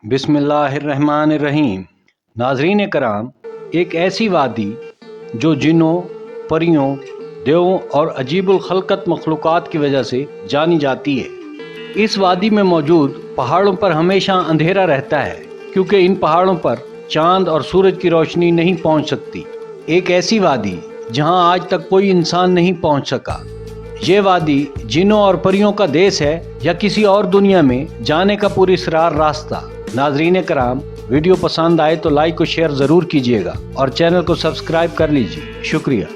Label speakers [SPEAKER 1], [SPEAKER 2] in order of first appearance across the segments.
[SPEAKER 1] बिस्मिल्लाहिर्रहमानिर्रहीम। नाज़रीन कराम, एक ऐसी वादी जो जिन्नों, परियों, देवों और अजीबुल खलकत मखलूक़ात की वजह से जानी जाती है। इस वादी में मौजूद पहाड़ों पर हमेशा अंधेरा रहता है, क्योंकि इन पहाड़ों पर चांद और सूरज की रोशनी नहीं पहुंच सकती। एक ऐसी वादी जहां आज तक कोई इंसान नहीं पहुंच सका। ये वादी जिन्नों और परियों का देश है या किसी और दुनिया में जाने का पुरअसरार रास्ता। नाजरीन कराम, वीडियो पसंद आए तो लाइक और शेयर ज़रूर कीजिएगा और चैनल को सब्सक्राइब कर लीजिए। शुक्रिया।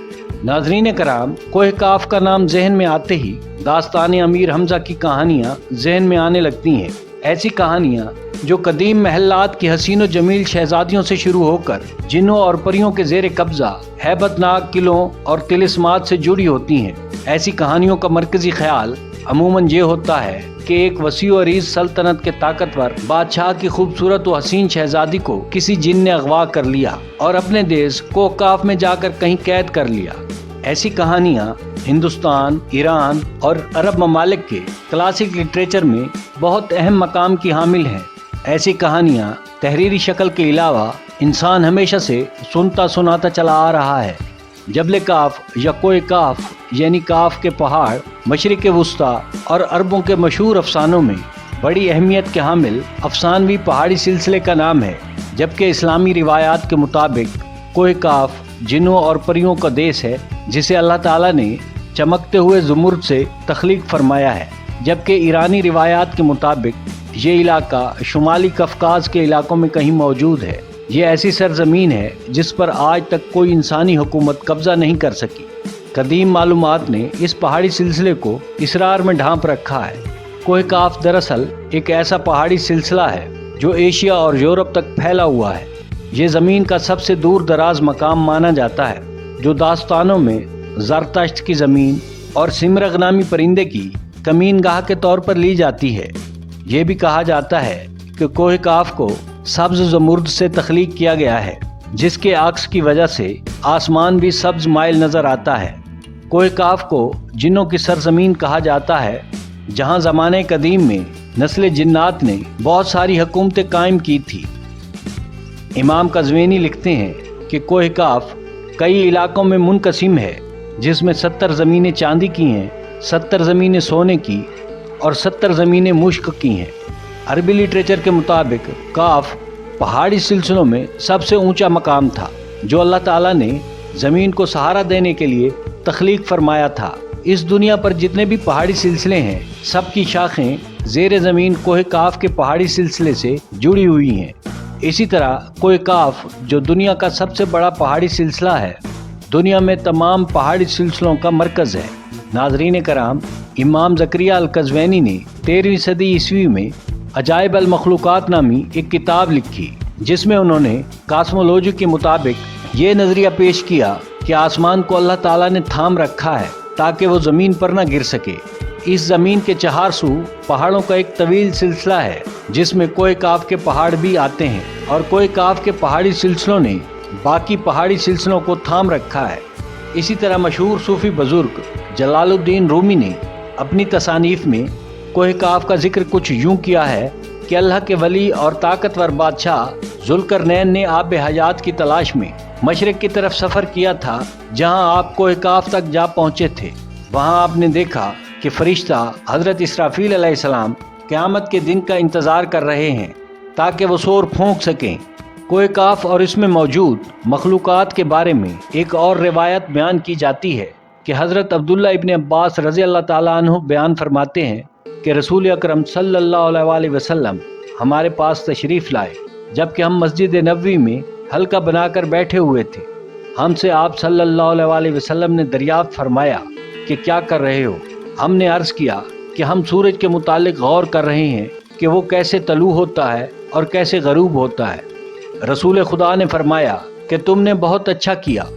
[SPEAKER 1] नाजरीन कराम, कोह काफ का नाम जहन में आते ही दास्तान अमीर हमजा की कहानियाँ जहन में आने लगती हैं। ऐसी कहानियाँ जो कदीम महल्लात की हसीन व जमील शहजादियों से शुरू होकर जिन्नों और परियों के जेर कब्जा हैबतनाक किलों और तिलिस्मात से जुड़ी होती हैं। ऐसी कहानियों का मरकजी ख्याल अमूमन ये होता है कि एक वसी और अरीज सल्तनत के ताकतवर बादशाह की खूबसूरत व हसीन शहजादी को किसी जिन ने अगवा कर लिया और अपने देश कोह काफ में जाकर कहीं कैद कर लिया। ऐसी कहानियाँ हिंदुस्तान, ईरान और अरब ममालिक के क्लासिक लिटरेचर में बहुत अहम मकाम की हामिल हैं। ऐसी कहानियाँ तहरीरी शक्ल के अलावा इंसान हमेशा से सुनता सुनाता चला आ रहा है। जबल काफ या कोह काफ यानी काफ के पहाड़ मशरिक़ वुस्ता और अरबों के मशहूर अफसानों में बड़ी अहमियत के हामिल अफसानवी पहाड़ी सिलसिले का नाम है, जबकि इस्लामी रिवायात के मुताबिक कोह काफ जिन्नों और परियों का देश है, जिसे अल्लाह ताला ने चमकते हुए ज़ुमुर्द से तख्लीक फरमाया है। जबकि ईरानी रिवायात के मुताबिक ये इलाका शुमाली कफकाज के इलाकों में कहीं मौजूद है। ये ऐसी सरजमीन है जिस पर आज तक कोई इंसानी हुकूमत कब्जा नहीं कर सकी। कदीम मालूमात ने इस पहाड़ी सिलसिले को इसरार में ढांप रखा है। कोह काफ दरअसल एक ऐसा पहाड़ी सिलसिला है जो एशिया और यूरोप तक फैला हुआ है। ये ज़मीन का सबसे दूर दराज मकाम माना जाता है, जो दास्तानों में ज़रतश्त की ज़मीन और सिमरग नामी परिंदे की कमीनगाह के तौर पर ली जाती है। ये भी कहा जाता है कि कोह काफ को सब्ज़ ज़मुर्द से तख्लीक किया गया है, जिसके अक्स की वजह से आसमान भी सब्ज़ माइल नज़र आता है। कोह काफ को जिन्नों की सरजमीन कहा जाता है, जहाँ ज़माने कदीम में नस्ल जिन्नात ने बहुत सारी हुकूमतें कायम की थी। इमाम कज़वीनी लिखते हैं कि कोह काफ कई इलाकों में मुनक़सिम है, जिसमें 70 ज़मीनें चांदी की हैं, 70 ज़मीनें सोने की और 70 ज़मीनें मुश्क की हैं। अरबी लिटरेचर के मुताबिक काफ पहाड़ी सिलसिलों में सबसे ऊंचा मकाम था, जो अल्लाह ताला ने ज़मीन को सहारा देने के लिए तख्लीक फरमाया था। इस दुनिया पर जितने भी पहाड़ी सिलसिले हैं, सबकी शाखें ज़ेर ज़मीन कोह काफ के पहाड़ी सिलसिले से जुड़ी हुई हैं। इसी तरह कोह काफ, जो दुनिया का सबसे बड़ा पहाड़ी सिलसिला है, दुनिया में तमाम पहाड़ी सिलसिलों का मरकज़ है। नाज़रीन कराम, इमाम ज़करिया अल-कज़वीनी ने 13वीं सदी ईस्वी में अजाइब अल मखलूक़ात नामी एक किताब लिखी, जिसमें उन्होंने कास्मोलॉजी के मुताबिक ये नज़रिया पेश किया कि आसमान को अल्लाह ताला ने थाम रखा है ताकि वो ज़मीन पर ना गिर सके। इस ज़मीन के 4 सू पहाड़ों का एक तवील सिलसिला है, जिसमें कोह काफ के पहाड़ भी आते हैं, और कोह काफ के पहाड़ी सिलसिलों ने बाकी पहाड़ी सिलसिलों को थाम रखा है। इसी तरह मशहूर सूफ़ी बुज़ुर्ग जलालुद्दीन रूमी ने अपनी तसानीफ़ में कोह काफ का जिक्र कुछ यूँ किया है कि अल्लाह के वली और ताकतवर बादशाह ज़ुल्करनैन ने आब हयात की तलाश में मशरिक़ की तरफ सफ़र किया था। जहां आप कोह काफ तक जा पहुँचे थे, वहां आपने देखा कि फ़रिश्ता हज़रत इसराफील अलैहिस्सलाम क़यामत के दिन का इंतज़ार कर रहे हैं ताकि वो शोर फूंक सकें। कोह काफ और इसमें मौजूद मखलूक़ात के बारे में एक और रिवायत बयान की जाती है कि हज़रत अब्दुल्ला इब्न अब्बास रज़ी अल्लाह ताला अन्हु बयान फरमाते हैं कि रसूल अकरम सल्लल्लाहु अलैहि वसल्लम हमारे पास तशरीफ़ लाए, जबकि हम मस्जिद नबवी में हल्का बनाकर बैठे हुए थे। हमसे आप सल्लल्लाहु अलैहि वसल्लम ने दरियाफ्त फरमाया कि क्या कर रहे हो। हमने अर्ज़ किया कि हम सूरज के मुतालिक गौर कर रहे हैं कि वो कैसे तलू होता है और कैसे गरूब होता है। रसूल खुदा ने फरमाया कि तुमने बहुत अच्छा किया।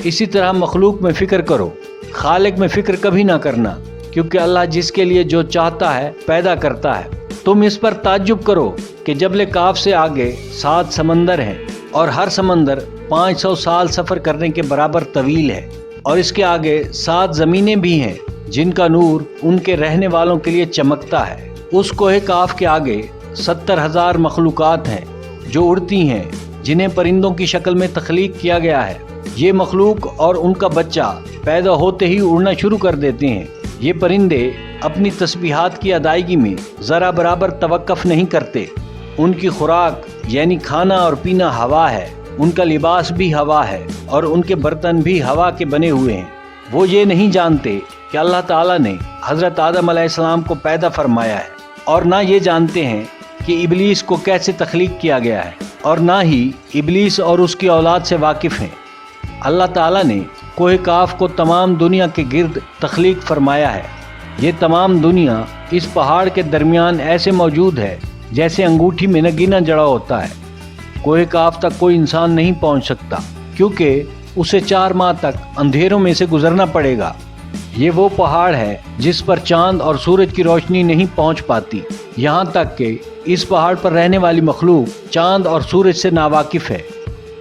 [SPEAKER 1] इसी तरह मखलूक में फ़िक्र करो, खालिक में फ़िक्र कभी ना करना, क्योंकि अल्लाह जिसके लिए जो चाहता है पैदा करता है। तुम इस पर ताज्जुब करो कि जबल काफ से आगे 7 समंदर हैं, और हर समंदर 500 साल सफ़र करने के बराबर तवील है, और इसके आगे 7 ज़मीनें भी हैं जिनका नूर उनके रहने वालों के लिए चमकता है। उस कोह काफ के आगे 70,000 मखलूक़ात हैं जो उड़ती हैं, जिन्हें परिंदों की शक्ल में तख्लीक किया गया है। ये मखलूक और उनका बच्चा पैदा होते ही उड़ना शुरू कर देते हैं। ये परिंदे अपनी तस्बीहात की अदायगी में ज़रा बराबर तवक्कुफ़ नहीं करते। उनकी खुराक यानी खाना और पीना हवा है, उनका लिबास भी हवा है और उनके बर्तन भी हवा के बने हुए हैं। वो ये नहीं जानते कि अल्लाह ताला ने हज़रत आदम अलैहिस्सलाम को पैदा फरमाया है, और ना ये जानते हैं कि इबलीस को कैसे तख्लीक किया गया है, और ना ही इबलीस और उसकी औलाद से वाकिफ़ हैं। अल्लाह ताला ने कोह काफ को तमाम दुनिया के गिर्द तख्लीक फरमाया है। ये तमाम दुनिया इस पहाड़ के दरमियान ऐसे मौजूद है जैसे अंगूठी में नगीना जड़ा होता है। कोह काफ तक कोई इंसान नहीं पहुंच सकता, क्योंकि उसे 4 माह तक अंधेरों में से गुजरना पड़ेगा। ये वो पहाड़ है जिस पर चांद और सूरज की रोशनी नहीं पहुंच पाती। यहाँ तक कि इस पहाड़ पर रहने वाली मखलूक चांद और सूरज से नावाकिफ़ है।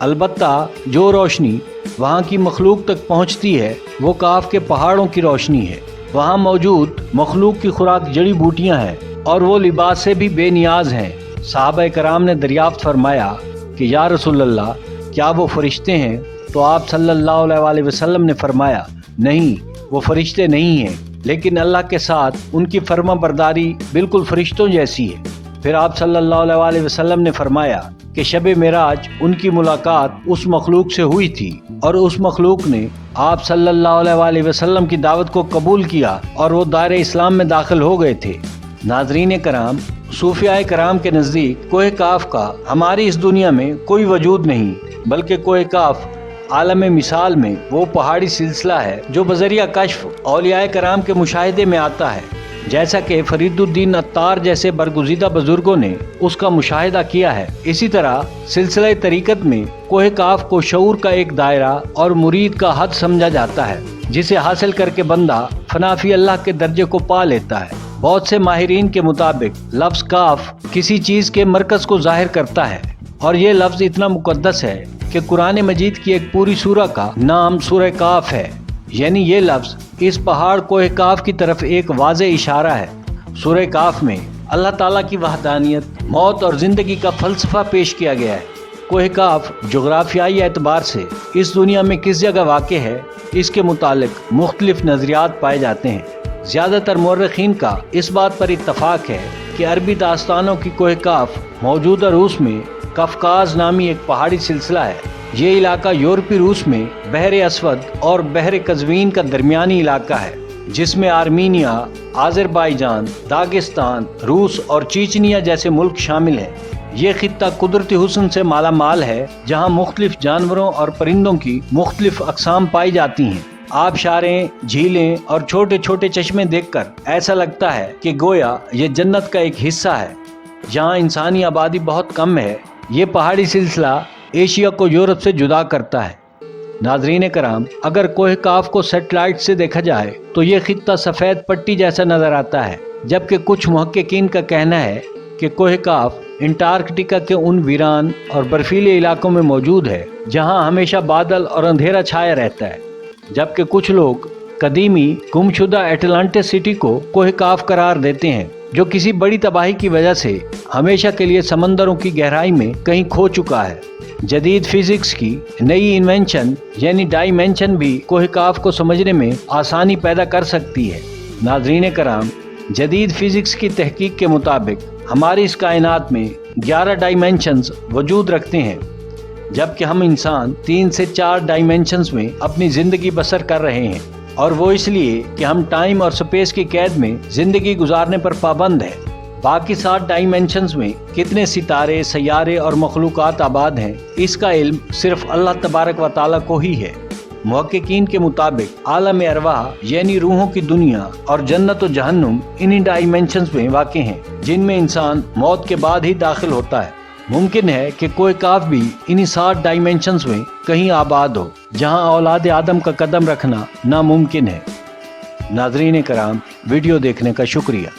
[SPEAKER 1] अलबत्ता जो रोशनी वहाँ की मखलूक तक पहुँचती है वो काफ के पहाड़ों की रोशनी है। वहाँ मौजूद मखलूक की खुराक जड़ी बूटियाँ हैं और वो लिबास से भी बेनियाज हैं। सहाबा कराम ने दरियाफ्त फरमाया कि या रसूल अल्लाह, क्या वो फरिश्ते हैं? तो आप सल्लल्लाहु अलैहि वसल्लम ने फरमाया, नहीं, वो फरिश्ते नहीं हैं, लेकिन अल्लाह के साथ उनकी फर्मा बरदारी बिल्कुल फरिश्तों जैसी है। फिर आप सल्लल्लाहु अलैहि वसल्लम ने फरमाया कि शब मेराज उनकी मुलाकात उस मखलूक से हुई थी और उस मखलूक ने आप सल्लल्लाहु अलैहि वसल्लम की दावत को कबूल किया और वो दायरे इस्लाम में दाखिल हो गए थे। नाज़रीन कराम, सूफियाए कराम के नज़दीक कोह काफ का हमारी इस दुनिया में कोई वजूद नहीं, बल्कि कोह काफ आलम मिसाल में वो पहाड़ी सिलसिला है जो बज़रिया कश्फ औलियाए कराम के मुशाहिदे में आता है। जैसा कि फरीदुद्दीन अत्तार जैसे बरगुज़ीदा बुजुर्गों ने उसका मुशाहिदा किया है, इसी तरह सिलसिला तरीक़त में कोह काफ को शऊर का एक दायरा और मुरीद का हद समझा जाता है, जिसे हासिल करके बंदा फनाफी अल्लाह के दर्जे को पा लेता है। बहुत से माहिरीन के मुताबिक लफ्ज़ काफ किसी चीज़ के मरकज़ को ज़ाहिर करता है, और ये लफ्ज़ इतना मुक़द्दस है कि कुरान मजीद की एक पूरी सूरा का नाम सूरह काफ है। यानी ये लफ्ज़ इस पहाड़ कोह काफ की तरफ एक वाज़े इशारा है। सूरह काफ में अल्लाह ताला की वहदानियत, मौत और ज़िंदगी का फ़लसफ़ा पेश किया गया है। कोह काफ जोग्राफियाई एतबार से इस दुनिया में किस जगह वाक़ है, इसके मुतालिक मुख्तलिफ नज़रियात पाए जाते हैं। ज़्यादातर मुर्रिखीन का इस बात पर इत्तफ़ाक़ है कि अरबी दास्तानों की कोह काफ मौजूदा रूस में कफकाज नामी एक पहाड़ी सिलसिला है। ये इलाका यूरोपी रूस में बहर असवद और बहर कज़वीन का दरमियानी इलाका है, जिसमें आर्मीनिया, आज़रबाईजान, दागिस्तान, रूस और चीचनिया जैसे मुल्क शामिल हैं। ये खित्ता कुदरती हुस्न से माला माल है, जहाँ मुख्तलिफ जानवरों और परिंदों की मुख्तलिफ अक़साम पाई जाती हैं। आबशारें, झीलें और छोटे छोटे चश्मे देखकर ऐसा लगता है कि गोया ये जन्नत का एक हिस्सा है, जहाँ इंसानी आबादी बहुत कम है। ये पहाड़ी सिलसिला एशिया को यूरोप से जुदा करता है। नाज़रीन कराम, अगर कोह काफ को सेटेलाइट से देखा जाए तो ये खित्ता सफ़ेद पट्टी जैसा नज़र आता है, जबकि कुछ मुहक्किकीन का कहना है कि कोह काफ अंटार्कटिका के उन वीरान और बर्फीले इलाकों में मौजूद है जहाँ हमेशा बादल और अंधेरा छाया रहता है। जबकि कुछ लोग कदीमी गुमशुदा एटलांटिस सिटी को कोह काफ करार देते हैं, जो किसी बड़ी तबाही की वजह से हमेशा के लिए समंदरों की गहराई में कहीं खो चुका है। जदीद फिजिक्स की नई इन्वेंशन यानी डायमेंशन भी कोह काफ को समझने में आसानी पैदा कर सकती है। नाज़रीन कराम, जदीद फिजिक्स की तहकीक के मुताबिक हमारी इस कायनात में 11 डायमेंशंस वजूद रखते हैं, जबकि हम इंसान 3 से 4 डायमेंशंस में अपनी ज़िंदगी बसर कर रहे हैं, और वो इसलिए कि हम टाइम और स्पेस की कैद में ज़िंदगी गुजारने पर पाबंद है। बाकी 7 डायमेंशंस में कितने सितारे, सैयारे और मखलूक़ात आबाद हैं, इसका इल्म सिर्फ अल्लाह तबारक व तआला को ही है। मुहक्किकीन के मुताबिक आलम अरवाह यानी रूहों की दुनिया और जन्नत और जहन्नुम इन्हीं डायमेंशंस में वाक़ हैं, जिनमें इंसान मौत के बाद ही दाखिल होता है। मुमकिन है कि कोह काफ भी इन्हीं 7 डायमेंशंस में कहीं आबाद हो, जहां औलाद आदम का कदम रखना नामुमकिन है। नाज़रीन कराम, वीडियो देखने का शुक्रिया।